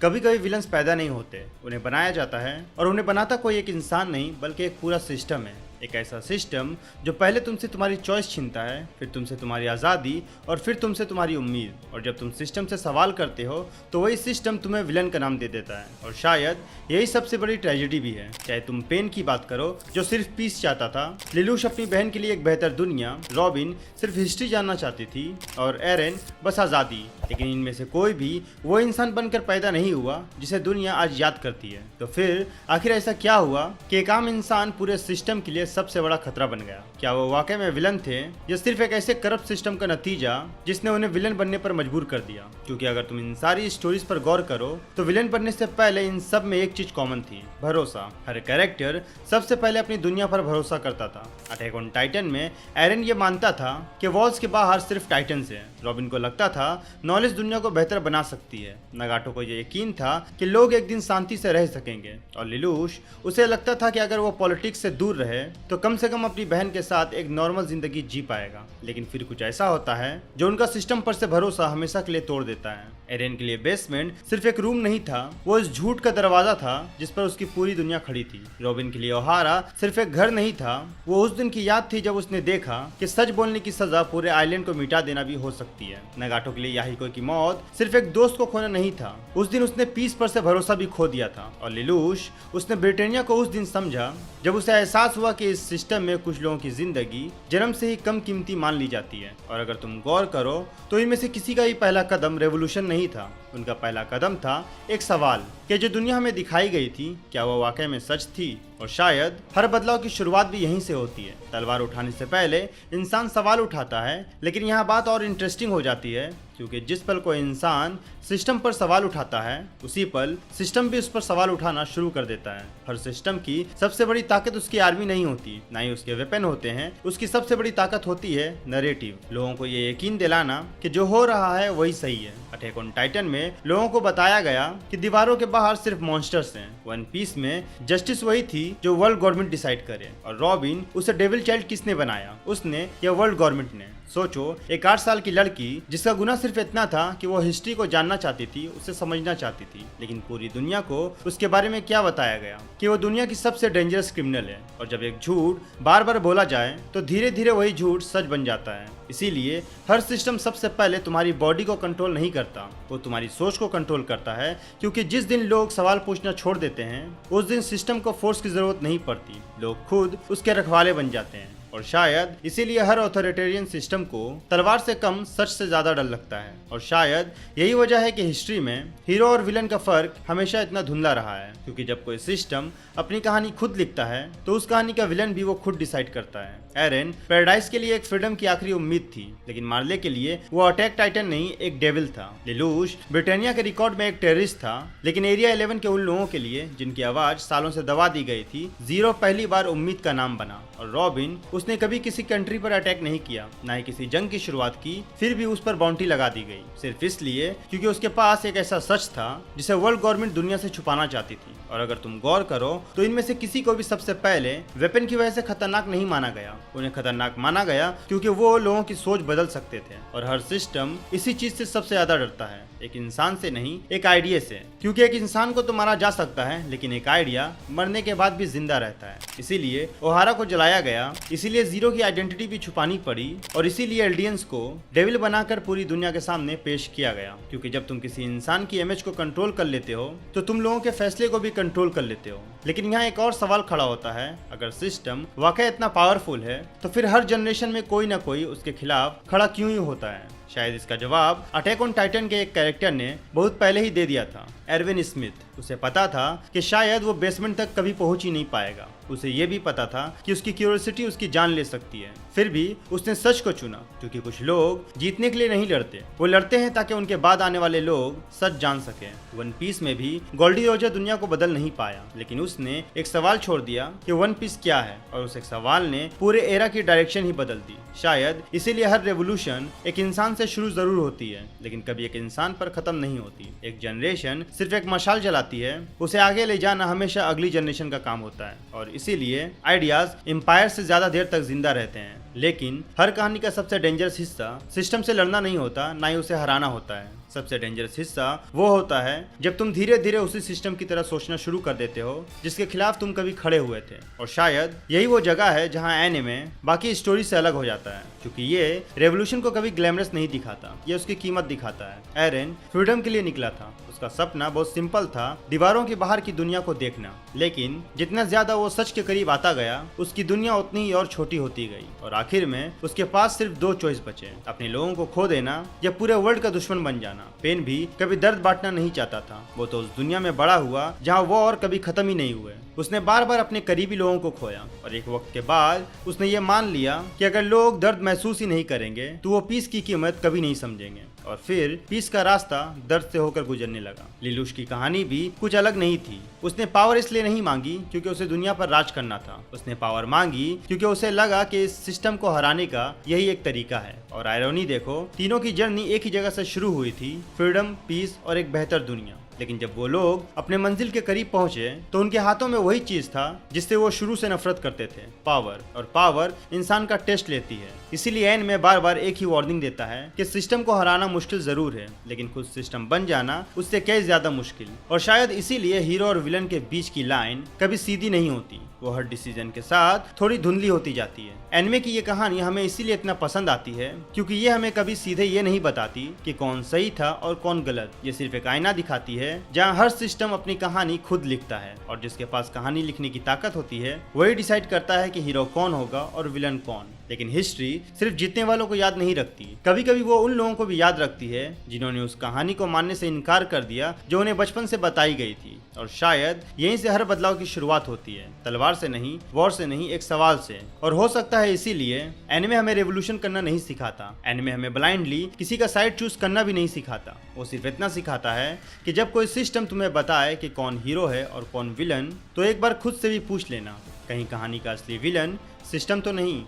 कभी कभी विलन्स पैदा नहीं होते, उन्हें बनाया जाता है और उन्हें बनाता कोई एक इंसान नहीं बल्कि एक पूरा सिस्टम है। एक ऐसा सिस्टम जो पहले तुमसे तुम्हारी चॉइस छीनता है, फिर तुमसे तुम्हारी आज़ादी और फिर तुमसे तुम्हारी उम्मीद। और जब तुम सिस्टम से सवाल करते हो तो वही सिस्टम तुम्हें विलन का नाम दे देता है। और शायद यही सबसे बड़ी ट्रेजेडी भी है। चाहे तुम पेन की बात करो जो सिर्फ पीस चाहता था, लिलुश अपनी बहन के लिए एक बेहतर दुनिया, रॉबिन सिर्फ हिस्ट्री जानना चाहती थी और एरन बस आज़ादी। लेकिन इनमें से कोई भी वो इंसान बनकर पैदा नहीं हुआ जिसे दुनिया आज याद करती है। तो फिर आखिर ऐसा क्या हुआ कि एक आम इंसान पूरे सिस्टम के लिए सबसे बड़ा खतरा बन गया? क्या वो वाकई में विलन थे या सिर्फ एक ऐसे करप्ट सिस्टम का नतीजा जिसने उन्हें विलन बनने पर मजबूर कर दिया? क्योंकि अगर तुम इन सारी स्टोरीज पर गौर करो तो विलन बनने से पहले इन सब में एक चीज कॉमन थी, भरोसा। हर कैरेक्टर सबसे पहले अपनी दुनिया पर भरोसा करता था। अटैक ऑन टाइटन में एरन ये मानता था कि वॉल्स के बाहर सिर्फ टाइटन्स हैं। रॉबिन को लगता था नॉलेज दुनिया को बेहतर बना सकती है। नगाटो को यह यकीन था कि लोग एक दिन शांति से रह सकेंगे। और लिलुश, उसे लगता था कि अगर वो पॉलिटिक्स से दूर रहे तो कम से कम अपनी बहन के साथ एक नॉर्मल जिंदगी जी पाएगा। लेकिन फिर कुछ ऐसा होता है जो उनका सिस्टम पर से भरोसा हमेशा के लिए तोड़ देता है। एरन के लिए बेसमेंट सिर्फ एक रूम नहीं था, वो इस झूठ का दरवाजा था जिस पर उसकी पूरी दुनिया खड़ी थी। रॉबिन के लिए ओहारा सिर्फ एक घर नहीं था, वो उस दिन की याद थी जब उसने देखा कि सच बोलने की सजा पूरे आइलैंड को मिटा देना भी हो सकती है। नगाटो के लिए याहिको की मौत सिर्फ एक दोस्त को खोना नहीं था, उस दिन उसने पीस पर से भरोसा भी खो दिया था। और लिलुश, उसने ब्रिटानिया को उस दिन समझा जब उसे एहसास हुआ कि इस सिस्टम में कुछ लोगों की जिंदगी जन्म से ही कम कीमती मान ली जाती है। और अगर तुम गौर करो तो इनमें से किसी का ही पहला कदम रेवोल्यूशन नहीं था, उनका पहला कदम था एक सवाल कि जो दुनिया हमें दिखाई गई थी क्या वो वाकई में सच थी? और शायद हर बदलाव की शुरुआत भी यहीं से होती है। तलवार उठाने से पहले इंसान सवाल उठाता है, लेकिन यहाँ बात और इंटरेस्टिंग हो जाती है क्योंकि जिस पल कोई इंसान सिस्टम पर सवाल उठाता है उसी पल सिस्टम भी उस पर सवाल उठाना शुरू कर देता है। हर सिस्टम की सबसे बड़ी ताकत उसकी आर्मी नहीं होती, ना ही उसके वेपन होते हैं। उसकी सबसे बड़ी ताकत होती है नैरेटिव, लोगों को ये यकीन दिलाना कि जो हो रहा है वही सही है। अटैक ऑन टाइटन में लोगों को बताया गया कि दीवारों के बाहर सिर्फ मॉन्स्टर्स हैं। वन पीस में जस्टिस वही थी जो वर्ल्ड गवर्नमेंट डिसाइड करे। और रॉबिन, उसे डेविल चाइल्ड किसने बनाया? उसने या वर्ल्ड गवर्नमेंट ने? सोचो, एक 8 साल की लड़की जिसका गुनाह सिर्फ इतना था कि वो हिस्ट्री को जानना चाहती थी, उसे समझना चाहती थी, लेकिन पूरी दुनिया को उसके बारे में क्या बताया गया कि वो दुनिया की सबसे डेंजरस क्रिमिनल है। और जब एक झूठ बार बार बोला जाए तो धीरे धीरे वही झूठ सच बन जाता है। इसीलिए हर सिस्टम सबसे पहले तुम्हारी बॉडी को कंट्रोल नहीं करता, वो तुम्हारी सोच को कंट्रोल करता है। क्योंकि जिस दिन लोग सवाल पूछना छोड़ देते हैं उस दिन सिस्टम को फोर्स की जरूरत नहीं पड़ती, लोग खुद उसके रखवाले बन जाते हैं। और शायद इसीलिए हर ऑथोरिटेरियन सिस्टम को तलवार से कम सच से ज्यादा डर लगता है। और शायद यही वजह है कि हिस्ट्री में हीरो और विलन का फर्क हमेशा इतना धुंधला रहा है। क्योंकि जब कोई सिस्टम अपनी कहानी खुद लिखता है तो उस कहानी का विलन भी वो खुद डिसाइड करता है। एरन पैराडाइज के लिए एक फ्रीडम की आखिरी उम्मीद थी, लेकिन मार्ले के लिए वो अटैक टाइटन नहीं, एक डेविल था। लिलुश ब्रिटानिया के रिकॉर्ड में एक टेररिस्ट था, लेकिन एरिया 11 के उन लोगों के लिए जिनकी आवाज सालों से दबा दी गई थी, जीरो पहली बार उम्मीद का नाम बना। और रॉबिन, उसने कभी किसी कंट्री पर अटैक नहीं किया, ना ही किसी जंग की शुरुआत की, फिर भी उस पर बाउंटी लगा दी गई सिर्फ इसलिए क्योंकि उसके पास एक ऐसा सच था जिसे वर्ल्ड गवर्नमेंट दुनिया से छुपाना चाहती थी। और अगर तुम गौर करो तो इनमें से किसी को भी सबसे पहले वेपन की वजह से खतरनाक नहीं माना गया, उन्हें खतरनाक माना गया क्योंकि वो लोगों की सोच बदल सकते थे। और हर सिस्टम इसी चीज से सबसे ज्यादा डरता है, एक इंसान से नहीं, एक आइडिया से। क्योंकि एक इंसान को तो मारा जा सकता है, लेकिन एक आइडिया मरने के बाद भी जिंदा रहता है। इसीलिए ओहारा को जलाया गया, इसीलिए जीरो की आइडेंटिटी भी छुपानी पड़ी, और इसीलिए एल्डियंस को डेविल बनाकर पूरी दुनिया के सामने पेश किया गया। क्योंकि जब तुम किसी इंसान की इमेज को कंट्रोल कर लेते हो तो तुम लोगों के फैसले को भी कंट्रोल कर लेते हो। लेकिन यहाँ एक और सवाल खड़ा होता है, अगर सिस्टम वाकई इतना पावरफुल है तो फिर हर जनरेशन में कोई ना कोई उसके खिलाफ खड़ा क्यों ही होता है? शायद इसका जवाब अटैक ऑन टाइटन के एक कैरेक्टर ने बहुत पहले ही दे दिया था, एरविन स्मिथ। उसे पता था कि शायद वो बेसमेंट तक कभी पहुंच ही नहीं पाएगा। उसे ये भी पता था कि उसकी क्यूरियोसिटी उसकी जान ले सकती है, फिर भी उसने सच को चुना। क्योंकि कुछ लोग जीतने के लिए नहीं लड़ते, वो लड़ते हैं ताकि उनके बाद आने वाले लोग सच जान सकें। वन पीस में भी गोल्डी रोजर दुनिया को बदल नहीं पाया, लेकिन उसने एक सवाल छोड़ दिया कि वन पीस क्या है, और उस एक सवाल ने पूरे एरा की डायरेक्शन ही बदल दी। शायद इसीलिए हर रेवोल्यूशन एक इंसान से शुरू जरूर होती है, लेकिन कभी एक इंसान पर खत्म नहीं होती। एक जनरेशन सिर्फ एक मशाल जलाती है, उसे आगे ले जाना हमेशा अगली जनरेशन का काम होता है। और इसीलिए आइडियाज एम्पायर से ज्यादा देर तक जिंदा रहते हैं। लेकिन हर कहानी का सबसे डेंजरस हिस्सा सिस्टम से लड़ना नहीं होता, ना ही उसे हराना होता है। सबसे डेंजरस हिस्सा वो होता है जब तुम धीरे धीरे उसी सिस्टम की तरह सोचना शुरू कर देते हो जिसके खिलाफ तुम कभी खड़े हुए थे। और शायद यही वो जगह है जहाँ एनिमे बाकी स्टोरी से अलग हो जाता है, क्योंकि ये रेवोल्यूशन को कभी ग्लैमरस नहीं दिखाता, ये उसकी कीमत दिखाता है। एरन फ्रीडम के लिए निकला था, उसका सपना बहुत सिंपल था, दीवारों के बाहर की दुनिया को देखना। लेकिन जितना ज्यादा वो सच के करीब आता गया, उसकी दुनिया उतनी ही और छोटी होती गई और आखिर में उसके पास सिर्फ दो चॉइस बचे, अपने लोगों को खो देना या पूरे वर्ल्ड का दुश्मन बन जाना। पेन भी कभी दर्द बांटना नहीं चाहता था, वो तो उस दुनिया में बड़ा हुआ जहाँ वो और कभी खत्म ही नहीं हुए। उसने बार बार अपने करीबी लोगों को खोया और एक वक्त के बाद उसने ये मान लिया कि अगर लोग दर्द महसूस ही नहीं करेंगे तो वो पीस की कीमत कभी नहीं समझेंगे। और फिर पीस का रास्ता दर्द से होकर गुजरने लगा। लिलुश की कहानी भी कुछ अलग नहीं थी। उसने पावर इसलिए नहीं मांगी क्योंकि उसे दुनिया पर राज करना था, उसने पावर मांगी क्योंकि उसे लगा कि इस सिस्टम को हराने का यही एक तरीका है। और आयरनी देखो, तीनों की जर्नी एक ही जगह से शुरू हुई थी, फ्रीडम, पीस और एक बेहतर दुनिया। लेकिन जब वो लोग अपने मंजिल के करीब पहुंचे तो उनके हाथों में वही चीज था जिससे वो शुरू से नफरत करते थे, पावर। और पावर इंसान का टेस्ट लेती है। इसीलिए एन में बार बार एक ही वार्निंग देता है कि सिस्टम को हराना मुश्किल जरूर है, लेकिन खुद सिस्टम बन जाना उससे कई ज्यादा मुश्किल। और शायद इसीलिए हीरो और विलन के बीच की लाइन कभी सीधी नहीं होती, वो हर डिसीजन के साथ थोड़ी धुंधली होती जाती है। एनिमे की ये कहानी हमें इसीलिए इतना पसंद आती है क्योंकि ये हमें कभी सीधे ये नहीं बताती कि कौन सही था और कौन गलत। ये सिर्फ एक आईना दिखाती है जहाँ हर सिस्टम अपनी कहानी खुद लिखता है और जिसके पास कहानी लिखने की ताकत होती है वही डिसाइड करता है कि हीरो कौन होगा और विलन कौन। लेकिन हिस्ट्री सिर्फ जीतने वालों को याद नहीं रखती, कभी कभी वो उन लोगों को भी याद रखती है जिन्होंने उस कहानी को मानने से इनकार कर दिया जो उन्हें बचपन से बताई गई थी। और शायद यहीं से हर बदलाव की शुरुआत होती है, तलवार से नहीं, वॉर से नहीं, एक सवाल से। और हो सकता है इसीलिए एनिमे हमें रेवोल्यूशन करना नहीं सिखाता, एनिमे हमें ब्लाइंडली किसी का साइड चूज करना भी नहीं सिखाता। वो सिर्फ इतना सिखाता है कि जब कोई सिस्टम तुम्हें बताए कि कौन हीरो है और कौन विलन, तो एक बार खुद से भी पूछ लेना, कहीं कहानी का असली विलन सिस्टम तो नहीं।